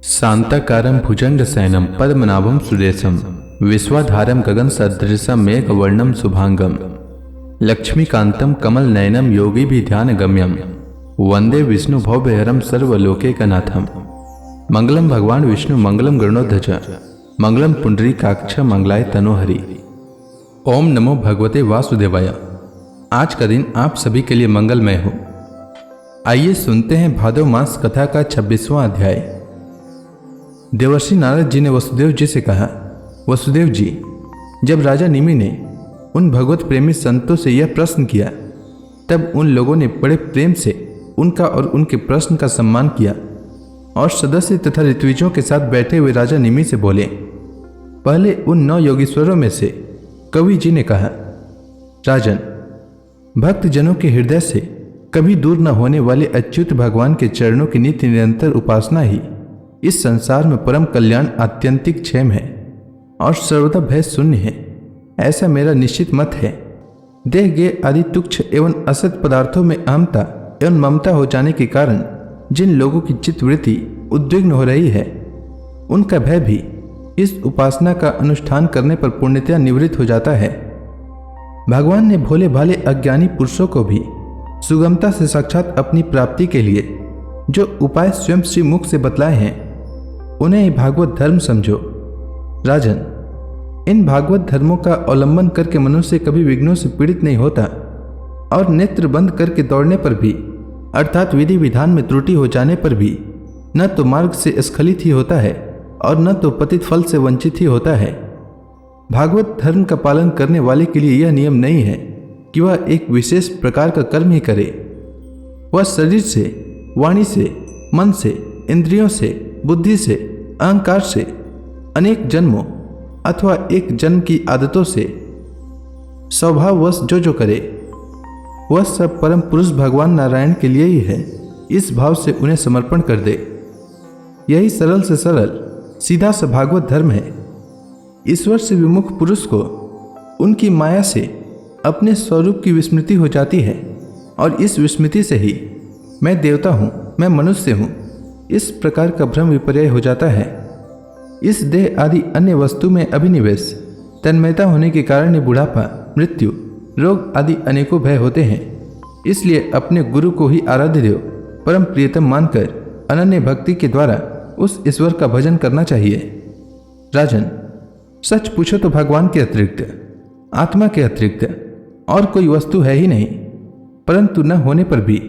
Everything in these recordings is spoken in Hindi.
शांताकारं भुजंगशयनं पद्मनाभं सुरेशं विश्वाधारं गगनसदृशं मेघवर्णं शुभांगं लक्ष्मीकान्तं कमलनयनं योगिभिध्यानगम्यं वंदे विष्णुभवभयहरं सर्वलोकैकनाथं। मंगलम भगवान विष्णु मंगलम गरुड़ध्वज मंगलम पुंडरीकाक्ष मंगलाय तनोहरि। ओम नमो भगवते वासुदेवाय। आज का दिन आप सभी के लिए मंगलमय हो। आइए सुनते हैं भादव मास कथा का 26वां अध्याय। देवर्षि नारद जी ने वसुदेव जी से कहा, वसुदेव जी, जब राजा निमि ने उन भगवत प्रेमी संतों से यह प्रश्न किया, तब उन लोगों ने बड़े प्रेम से उनका और उनके प्रश्न का सम्मान किया और सदस्य तथा ऋत्विजों के साथ बैठे हुए राजा निमि से बोले। पहले उन 9 योगीश्वरों में से कवि जी ने कहा, राजन, भक्त जनों के हृदय से कभी दूर न होने वाले अच्युत भगवान के चरणों की नित्य निरंतर उपासना ही इस संसार में परम कल्याण आत्यंतिक क्षेम है और सर्वदा भय शून्य है। ऐसा मेरा निश्चित मत है। देह गे आदि तुच्छ एवं असत पदार्थों में अहमता एवं ममता हो जाने के कारण जिन लोगों की चित्तवृत्ति उद्विग्न हो रही है, उनका भय भी इस उपासना का अनुष्ठान करने पर पूर्णतया निवृत्त हो जाता है। भगवान ने भोले भाले अज्ञानी पुरुषों को भी सुगमता से साक्षात अपनी प्राप्ति के लिए जो उपाय स्वयं श्री मुख से बतलाए हैं, उन्हें ही भागवत धर्म समझो। राजन, इन भागवत धर्मों का अवलंबन करके मनुष्य कभी विघ्नों से पीड़ित नहीं होता और नेत्र बंद करके दौड़ने पर भी, अर्थात विधि विधान में त्रुटि हो जाने पर भी, न तो मार्ग से स्खलित ही होता है और न तो पतित फल से वंचित ही होता है। भागवत धर्म का पालन करने वाले के लिए यह नियम नहीं है कि वह एक विशेष प्रकार का कर्म ही करे। वह शरीर से, वाणी से, मन से, इंद्रियों से, बुद्धि से, अहंकार से, अनेक जन्मों अथवा एक जन्म की आदतों से स्वभाववश जो करे, वह सब परम पुरुष भगवान नारायण के लिए ही है। इस भाव से उन्हें समर्पण कर दे। यही सरल से सरल सीधा सा भागवत धर्म है। ईश्वर से विमुख पुरुष को उनकी माया से अपने स्वरूप की विस्मृति हो जाती है और इस विस्मृति से ही मैं देवता हूँ, मैं मनुष्य हूँ, इस प्रकार का भ्रम विपर्य हो जाता है। इस देह आदि अन्य वस्तु में अभिनिवेश, तन्मयता होने के कारण ही बुढ़ापा, मृत्यु, रोग आदि अनेकों भय होते हैं। इसलिए अपने गुरु को ही आराध्य देव, परम प्रियतम मानकर अनन्य भक्ति के द्वारा उस ईश्वर का भजन करना चाहिए। राजन, सच पूछो तो भगवान के अतिरिक्त, आत्मा के अतिरिक्त और कोई वस्तु है ही नहीं, परंतु न होने पर भी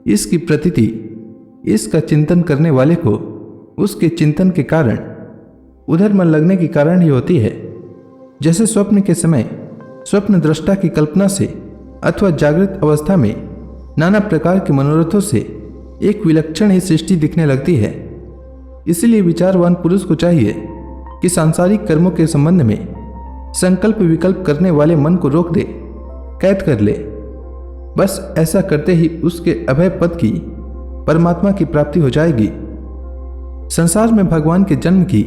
इसकी प्रतीति इसका चिंतन करने वाले को उसके चिंतन के कारण, उधर मन लगने के कारण ही होती है। जैसे स्वप्न के समय स्वप्न दृष्टा की कल्पना से अथवा जागृत अवस्था में नाना प्रकार के मनोरथों से एक विलक्षण ही सृष्टि दिखने लगती है। इसलिए विचारवान पुरुष को चाहिए कि सांसारिक कर्मों के संबंध में संकल्प विकल्प करने वाले मन को रोक दे, कैद कर ले। बस ऐसा करते ही उसके अभय पद की, परमात्मा की प्राप्ति हो जाएगी। संसार में भगवान के जन्म की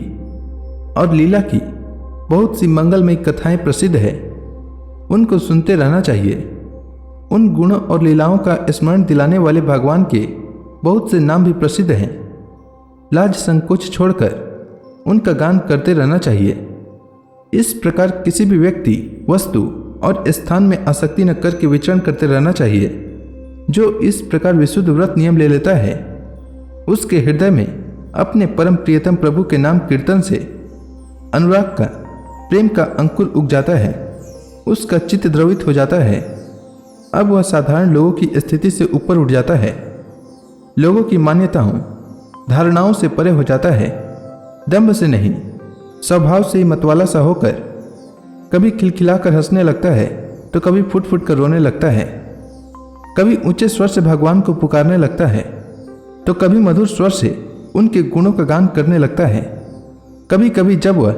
और लीला की बहुत सी मंगलमयी कथाएं प्रसिद्ध है। उनको सुनते रहना चाहिए। उन गुणों और लीलाओं का स्मरण दिलाने वाले भगवान के बहुत से नाम भी प्रसिद्ध हैं। लाज संकोच छोड़कर उनका गान करते रहना चाहिए। इस प्रकार किसी भी व्यक्ति, वस्तु और स्थान में आसक्ति न करके विचरण करते रहना चाहिए। जो इस प्रकार विशुद्ध व्रत नियम ले लेता है, उसके हृदय में अपने परम प्रियतम प्रभु के नाम कीर्तन से अनुराग का, प्रेम का अंकुर उग जाता है। उसका चित्त द्रवित हो जाता है। अब वह साधारण लोगों की स्थिति से ऊपर उठ जाता है। लोगों की मान्यताओं, धारणाओं से परे हो जाता है। दंभ से नहीं, स्वभाव से ही मतवाला सा होकर कभी खिलखिलाकर हंसने लगता है तो कभी फुट फुट कर रोने लगता है। कभी ऊंचे स्वर से भगवान को पुकारने लगता है तो कभी मधुर स्वर से उनके गुणों का गान करने लगता है। कभी कभी जब वह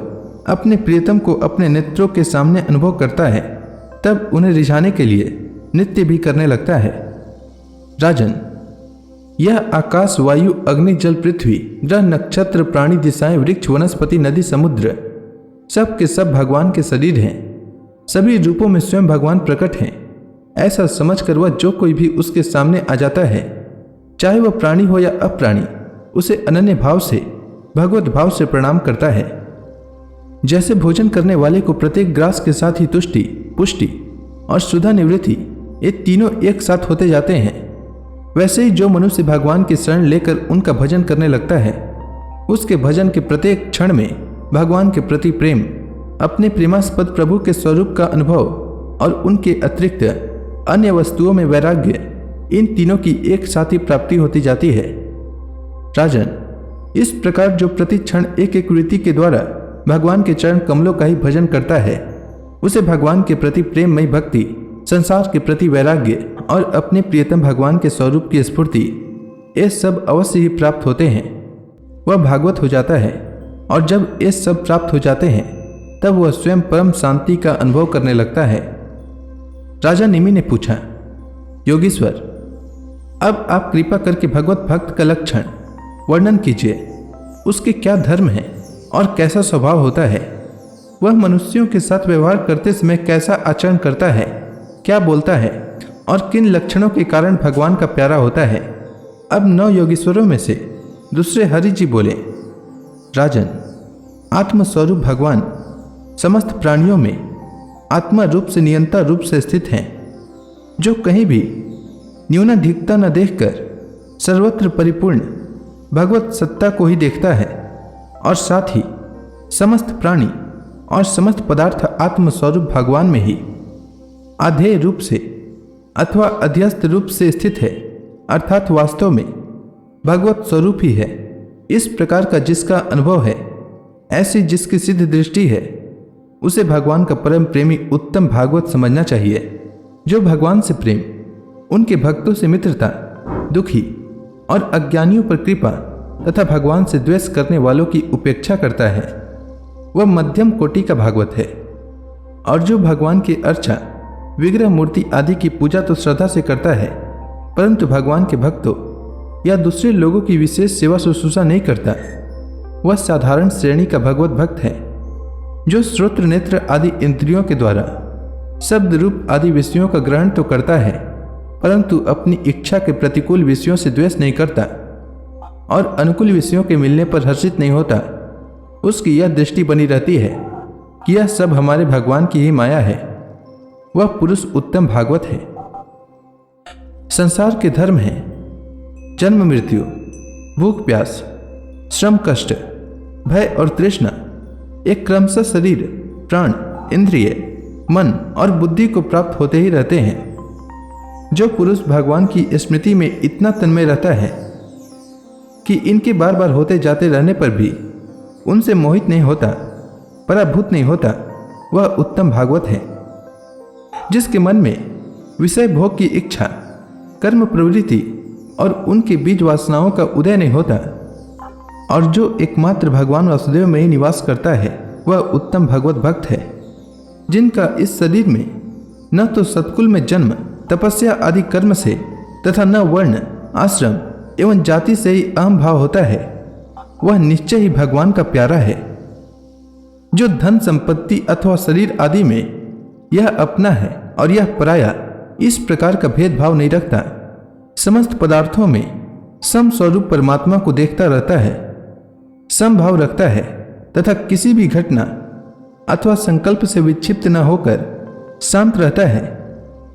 अपने प्रियतम को अपने नेत्रों के सामने अनुभव करता है, तब उन्हें रिझाने के लिए नृत्य भी करने लगता है। राजन, यह आकाश, वायु, अग्नि, जल, पृथ्वी, ग्रह, नक्षत्र, प्राणी, दिशाएं, वृक्ष, वनस्पति, नदी, समुद्र सब के सब भगवान के शरीर हैं। सभी रूपों में स्वयं भगवान प्रकट हैं। ऐसा समझकर वह जो कोई भी उसके सामने आ जाता है, चाहे वह प्राणी हो या अप्राणी, उसे अनन्य भाव से भगवत भाव से प्रणाम करता है। जैसे भोजन करने वाले को प्रत्येक ग्रास के साथ ही तुष्टि, पुष्टि और सुधा निवृत्ति ये तीनों एक साथ होते जाते हैं, वैसे ही जो मनुष्य भगवान की शरण लेकर उनका भजन करने लगता है, उसके भजन के प्रत्येक क्षण में भगवान के प्रति प्रेम, अपने प्रेमास्पद प्रभु के स्वरूप का अनुभव और उनके अतिरिक्त अन्य वस्तुओं में वैराग्य, इन तीनों की एक साथ ही प्राप्ति होती जाती है। राजन, इस प्रकार जो प्रति क्षण एक एक वृत्ति के द्वारा भगवान के चरण कमलों का ही भजन करता है, उसे भगवान के प्रति प्रेममयी भक्ति, संसार के प्रति वैराग्य और अपने प्रियतम भगवान के स्वरूप की स्फूर्ति, ये सब अवश्य ही प्राप्त होते हैं। वह भागवत हो जाता है, और जब ये सब प्राप्त हो जाते हैं तब वह स्वयं परम शांति का अनुभव करने लगता है। राजा निमि ने पूछा, योगीश्वर, अब आप कृपा करके भगवत भक्त का लक्षण वर्णन कीजिए। उसके क्या धर्म है और कैसा स्वभाव होता है? वह मनुष्यों के साथ व्यवहार करते समय कैसा आचरण करता है, क्या बोलता है और किन लक्षणों के कारण भगवान का प्यारा होता है? अब 9 योगीश्वरों में से दूसरे हरि जी बोले, राजन, आत्मस्वरूप भगवान समस्त प्राणियों में आत्मा रूप से नियंता रूप से स्थित हैं, जो कहीं भी न्यूनाधिकता न देखकर सर्वत्र परिपूर्ण भगवत सत्ता को ही देखता है, और साथ ही समस्त प्राणी और समस्त पदार्थ आत्मस्वरूप भगवान में ही आधेय रूप से अथवा अध्यस्त रूप से स्थित है, अर्थात वास्तव में भगवत स्वरूप ही है। इस प्रकार का जिसका अनुभव है, ऐसी जिसकी सिद्ध दृष्टि है, उसे भगवान का परम प्रेमी उत्तम भागवत समझना चाहिए। जो भगवान से प्रेम, उनके भक्तों से मित्रता, दुखी और अज्ञानियों पर कृपा तथा भगवान से द्वेष करने वालों की उपेक्षा करता है, वह मध्यम कोटि का भागवत है। और जो भगवान की अर्चा, विग्रह मूर्ति आदि की पूजा तो श्रद्धा से करता है, परंतु भगवान के भक्तों या दूसरे लोगों की विशेष सेवा शुश्रूषा नहीं करता, वह साधारण श्रेणी का भगवत भक्त है। जो श्रोत्र, नेत्र आदि इंद्रियों के द्वारा शब्द रूप आदि विषयों का ग्रहण तो करता है, परंतु अपनी इच्छा के प्रतिकूल विषयों से द्वेष नहीं करता और अनुकूल विषयों के मिलने पर हर्षित नहीं होता, उसकी यह दृष्टि बनी रहती है कि यह सब हमारे भगवान की ही माया है, वह पुरुष उत्तम भागवत है। संसार के धर्म हैं जन्म मृत्यु, भूख प्यास, श्रम कष्ट, भय और तृष्णा, एक क्रमशः शरीर, प्राण, इंद्रिय, मन और बुद्धि को प्राप्त होते ही रहते हैं। जो पुरुष भगवान की स्मृति में इतना तन्मय रहता है कि इनके बार बार होते जाते रहने पर भी उनसे मोहित नहीं होता, पराभूत नहीं होता, वह उत्तम भागवत है। जिसके मन में विषय भोग की इच्छा, कर्म प्रवृत्ति और उनके बीज वासनाओं का उदय नहीं होता, और जो एकमात्र भगवान वासुदेव में ही निवास करता है, वह उत्तम भगवत भक्त है। जिनका इस शरीर में न तो सत्कुल में जन्म, तपस्या आदि कर्म से तथा न वर्ण, आश्रम एवं जाति से ही अहम भाव होता है, वह निश्चय ही भगवान का प्यारा है। जो धन संपत्ति अथवा शरीर आदि में यह अपना है और यह पराया, इस प्रकार का भेदभाव नहीं रखता, समस्त पदार्थों में सम स्वरूप परमात्मा को देखता रहता है, समभाव रखता है तथा किसी भी घटना अथवा संकल्प से विक्षिप्त न होकर शांत रहता है,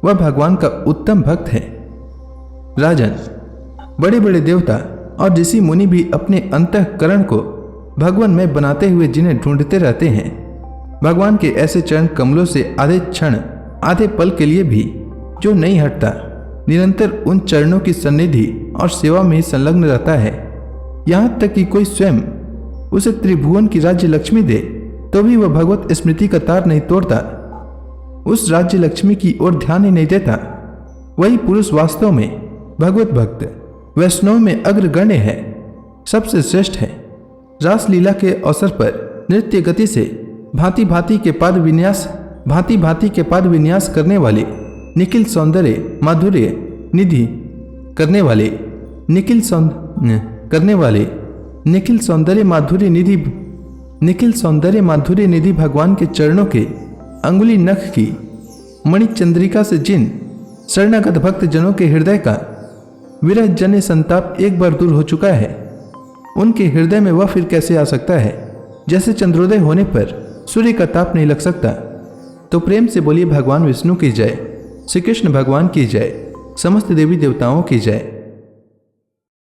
वह भगवान का उत्तम भक्त है। राजन, बड़े बड़े देवता और ऋषि मुनि भी अपने अंतःकरण को भगवान में बनाते हुए जिन्हें ढूंढते रहते हैं, भगवान के ऐसे चरण कमलों से आधे क्षण, आधे पल के लिए भी जो नहीं हटता, निरंतर उन चरणों की सन्निधि और सेवा में ही संलग्न रहता है। यहाँ तक कि कोई स्वयं उसे त्रिभुवन की राज्य लक्ष्मी दे तो भी वह भगवत स्मृति का तार नहीं तोड़ता, उस राज्य लक्ष्मी की ओर ध्यान ही नहीं देता। वही पुरुष वास्तव में भगवत भक्त, वैष्णव में अग्रगण्य है, सबसे श्रेष्ठ है। रासलीला के अवसर पर नृत्य गति से भांति भांति के पाद विन्यास करने वाले, निखिल सौंदर्य माधुर्य निधि करने वाले, निखिल सौंदर्य माधुर्य निधि भगवान के चरणों के अंगुली नख की मणि चंद्रिका से जिन शरणागत भक्त जनों के हृदय का विरह जन्य संताप एक बार दूर हो चुका है, उनके हृदय में वह फिर कैसे आ सकता है जैसे चंद्रोदय होने पर सूर्य का ताप नहीं लग सकता। तो प्रेम से बोलिए भगवान विष्णु की जय, श्री कृष्ण भगवान की जय, समस्त देवी देवताओं की जय।